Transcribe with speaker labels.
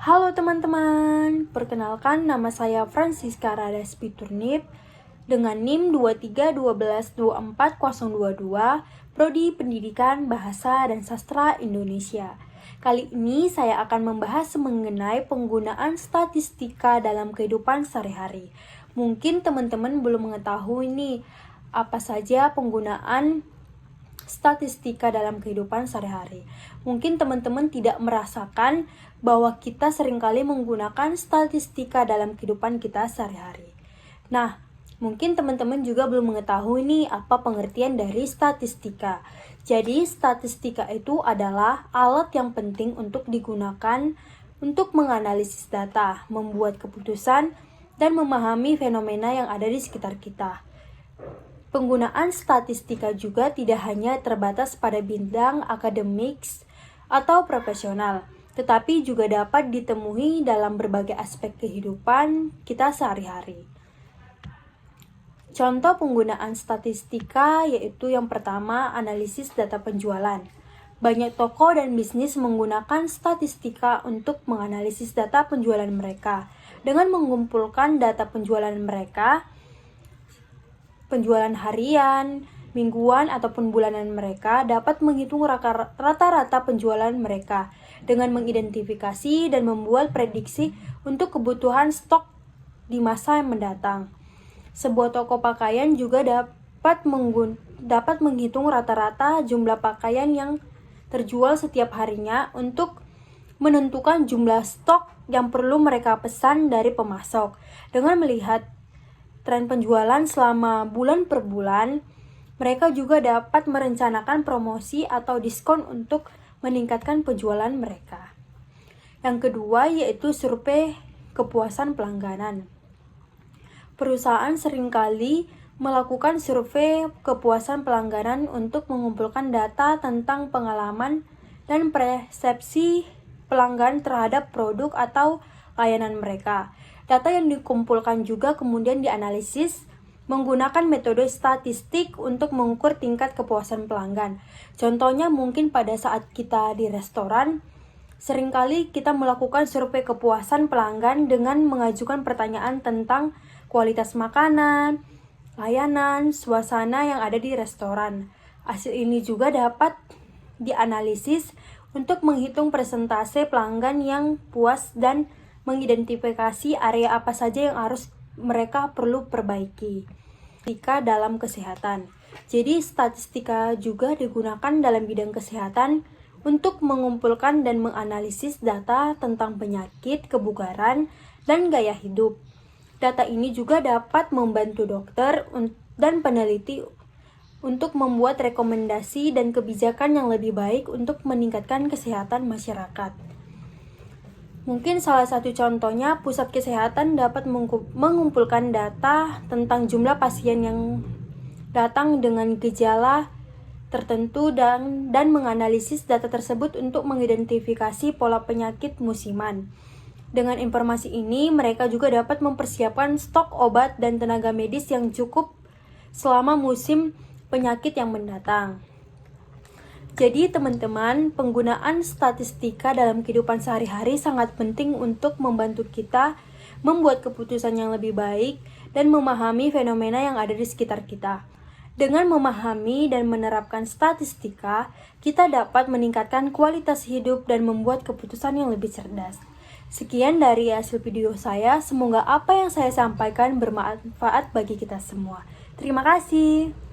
Speaker 1: Halo teman-teman, perkenalkan nama saya Francisca Radas Piturnip dengan NIM 2312124022, Prodi Pendidikan Bahasa dan Sastra Indonesia. Kali ini saya akan membahas mengenai penggunaan statistika dalam kehidupan sehari-hari. Mungkin teman-teman belum mengetahui nih, apa saja penggunaan statistika dalam kehidupan sehari-hari. Mungkin teman-teman tidak merasakan bahwa kita seringkali menggunakan statistika dalam kehidupan kita sehari-hari. Nah, mungkin teman-teman juga belum mengetahui nih apa pengertian dari statistika. Jadi, statistika itu adalah alat yang penting untuk digunakan untuk menganalisis data, membuat keputusan, dan memahami fenomena yang ada di sekitar kita. Penggunaan statistika juga tidak hanya terbatas pada bidang akademik atau profesional, tetapi juga dapat ditemui dalam berbagai aspek kehidupan kita sehari-hari. Contoh penggunaan statistika yaitu yang pertama, analisis data penjualan. Banyak toko dan bisnis menggunakan statistika untuk menganalisis data penjualan mereka. Dengan mengumpulkan data penjualan mereka, penjualan harian, mingguan, ataupun bulanan mereka dapat menghitung rata-rata penjualan mereka dengan mengidentifikasi dan membuat prediksi untuk kebutuhan stok di masa yang mendatang. Sebuah toko pakaian juga dapat menghitung rata-rata jumlah pakaian yang terjual setiap harinya untuk menentukan jumlah stok yang perlu mereka pesan dari pemasok. Dengan melihat tren penjualan selama bulan per bulan, mereka juga dapat merencanakan promosi atau diskon untuk meningkatkan penjualan mereka. Yang kedua yaitu survei kepuasan pelanggan. Perusahaan seringkali melakukan survei kepuasan pelanggan untuk mengumpulkan data tentang pengalaman dan persepsi pelanggan terhadap produk atau layanan mereka. Data yang dikumpulkan juga kemudian dianalisis menggunakan metode statistik untuk mengukur tingkat kepuasan pelanggan. Contohnya mungkin pada saat kita di restoran, seringkali kita melakukan survei kepuasan pelanggan dengan mengajukan pertanyaan tentang kualitas makanan, layanan, suasana yang ada di restoran. Hasil ini juga dapat dianalisis untuk menghitung persentase pelanggan yang puas dan mengidentifikasi area apa saja yang harus mereka perlu perbaiki. Statistika dalam kesehatan. Jadi statistika juga digunakan dalam bidang kesehatan untuk mengumpulkan dan menganalisis data tentang penyakit, kebugaran, dan gaya hidup. Data ini juga dapat membantu dokter dan peneliti untuk membuat rekomendasi dan kebijakan yang lebih baik untuk meningkatkan kesehatan masyarakat. Mungkin salah satu contohnya, pusat kesehatan dapat mengumpulkan data tentang jumlah pasien yang datang dengan gejala tertentu dan menganalisis data tersebut untuk mengidentifikasi pola penyakit musiman. Dengan informasi ini, mereka juga dapat mempersiapkan stok obat dan tenaga medis yang cukup selama musim penyakit yang mendatang. Jadi teman-teman, penggunaan statistika dalam kehidupan sehari-hari sangat penting untuk membantu kita membuat keputusan yang lebih baik dan memahami fenomena yang ada di sekitar kita. Dengan memahami dan menerapkan statistika, kita dapat meningkatkan kualitas hidup dan membuat keputusan yang lebih cerdas. Sekian dari hasil video saya, semoga apa yang saya sampaikan bermanfaat bagi kita semua. Terima kasih.